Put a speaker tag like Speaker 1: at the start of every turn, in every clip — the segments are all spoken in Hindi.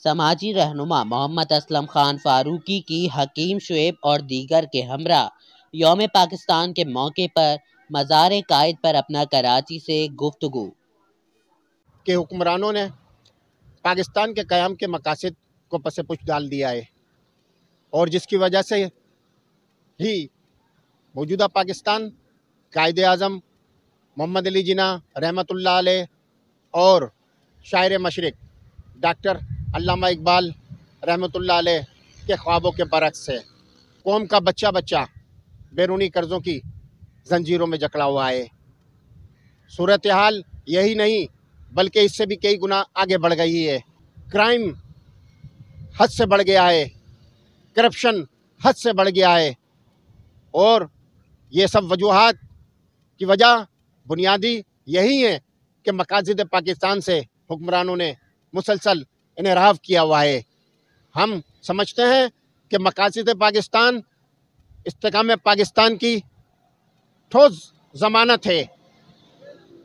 Speaker 1: समाजी रहनुमा मोहम्मद असलम खान फारूकी की हकीम शुएब और दीगर के हमरा यौम पाकिस्तान के मौके पर मज़ार कायद पर अपना कराची से गुफ्तगू।
Speaker 2: के हुक्मरानों ने पाकिस्तान के क़याम के मकासद को पसे पुश डाल दिया है और जिसकी वजह से ही मौजूदा पाकिस्तान कायदे आज़म मोहम्मद अली जिन्ना रहमतुल्लाह अलैह और शायर मशरिक़ डॉक्टर अल्लामा इकबाल रहमतुल्लाह अलैह के ख्वाबों के बरक्स है। कौम का बच्चा बच्चा बैरूनी कर्ज़ों की जंजीरों में जकड़ा हुआ है। सूरत हाल यही नहीं बल्कि इससे भी कई गुना आगे बढ़ गई है। क्राइम हद से बढ़ गया है, करप्शन हद से बढ़ गया है और ये सब वजूहात की वजह बुनियादी यही है कि मकासद पाकिस्तान से हुक्मरानों ने मुसलसल इन्हराफ किया हुआ है। हम समझते हैं कि मकासद पाकिस्तान इस्तेकाम पाकिस्तान की ठोस ज़मानत है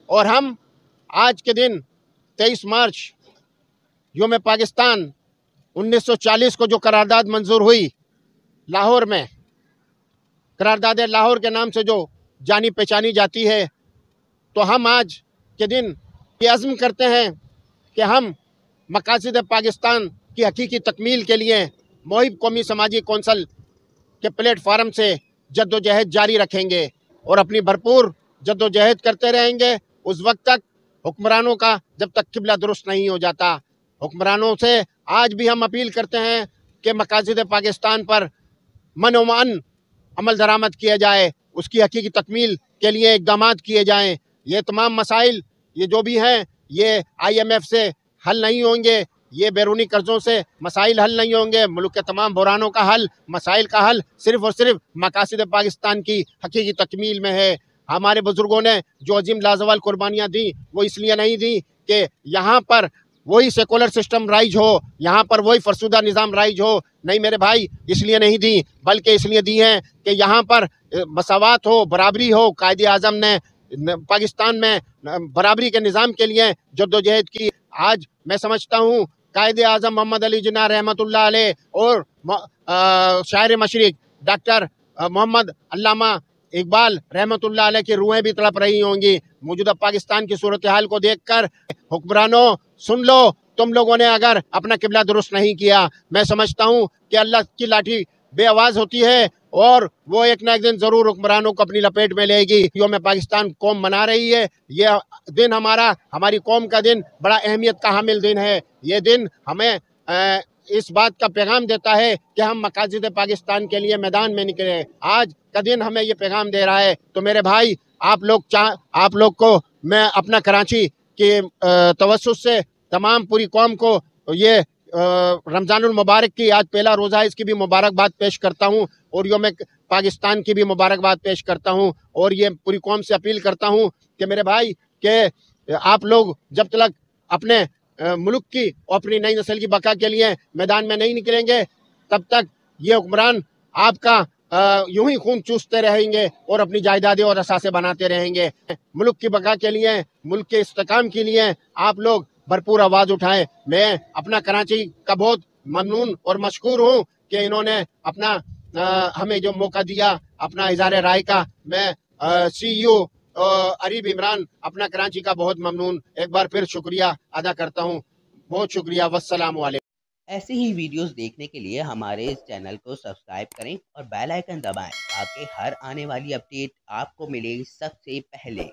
Speaker 2: और हम आज के दिन 23 मार्च यौम पाकिस्तान 1940 को जो करारदाद मंजूर हुई लाहौर में, करारदाद लाहौर के नाम से जो जानी पहचानी जाती है, तो हम आज के दिन ये अज़्म करते हैं कि हम मकासद पाकिस्तान की हकीकी तकमील के लिए मोहिब कौमी समाजी कौंसल के प्लेटफार्म से जद्दोजहद जारी रखेंगे और अपनी भरपूर जद्दोजहद करते रहेंगे उस वक्त तक हुक्मरानों का जब तक किबला दुरुस्त नहीं हो जाता। हुक्मरानों से आज भी हम अपील करते हैं कि मकासद पाकिस्तान पर मनोमान अमल दरामद किया जाए, उसकी हकीकी तकमील के लिए इक़दाम किए जाएँ। ये तमाम मसाइल ये जो भी हैं ये IMF से हल नहीं होंगे, ये बैरूनी कर्ज़ों से मसाइल हल नहीं होंगे। मुल्क के तमाम बुरानों का हल, मसाइल का हल सिर्फ़ और सिर्फ मकासद पाकिस्तान की हकीकी तकमील में है। हमारे बुज़ुर्गों ने जो अजीम लाजवाल कुर्बानियाँ दी वो इसलिए नहीं दी कि यहाँ पर वही सेकुलर सिस्टम राइज हो, यहाँ पर वही फरसुदा निज़ाम राइज हो। नहीं मेरे भाई, इसलिए नहीं दी, बल्कि इसलिए दी हैं कि यहाँ पर मसावात हो, बराबरी हो। कायदे आज़म ने पाकिस्तान में बराबरी के निज़ाम के लिए जद्दोजहद की। आज मैं समझता हूँ कायदे आज़म मोहम्मद अली जिन्ना रहमतुल्लाह अलैह और शायर मशरिक़ डॉक्टर मोहम्मद अल्लामा इकबाल रहमतुल्लाह अलैह की रूहें भी तड़प रही होंगी। मौजूदा पाकिस्तान की सूरत हाल को देखकर हुक्मरानों सुन लो, तुम लोगों ने अगर अपना किबला दुरुस्त नहीं किया, मैं समझता हूँ कि अल्लाह की लाठी बेआवाज़ होती है और वो एक ना एक दिन ज़रूर हुक्मरानों को अपनी लपेट में लेगी। यौम पाकिस्तान कौम मना रही है, ये दिन हमारी कौम का दिन बड़ा अहमियत का हामिल दिन है। ये दिन हमें इस बात का पैगाम देता है कि हम मकासद पाकिस्तान के लिए मैदान में निकले। आज का दिन हमें ये पैगाम दे रहा है। तो मेरे भाई, आप लोग को मैं अपना कराची के तवस्सुत से तमाम पूरी कौम को ये रमज़ानुल मुबारक की आज पहला रोज़ा है, इसकी भी मुबारकबाद पेश करता हूँ और यौम पाकिस्तान की भी मुबारकबाद पेश करता हूँ और ये पूरी कौम से अपील करता हूँ कि मेरे भाई कि आप लोग जब तक अपने मुल्क की और अपनी नई नस्ल की बका के लिए मैदान में नहीं निकलेंगे, तब तक ये हुक्मरान आपका यूं ही खून चूसते रहेंगे और अपनी जायदादें और असासे बनाते रहेंगे। मुल्क की बका के लिए, मुल्क के इस्तेकाम के लिए आप लोग भरपूर आवाज़ उठाएं। मैं अपना कराची का बहुत ममनून और मशकूर हूँ कि इन्होंने अपना हमें जो मौका दिया अपना इज़हार राय का। मैं CEO अरीब इमरान अपना कराची का बहुत ममनून एक बार फिर शुक्रिया अदा करता हूँ। बहुत शुक्रिया। वस्सलामु अलैकुम।
Speaker 1: ऐसी ही वीडियोस देखने के लिए हमारे इस चैनल को सब्सक्राइब करें और बेल आइकन दबाएं ताकि हर आने वाली अपडेट आपको मिले सबसे पहले।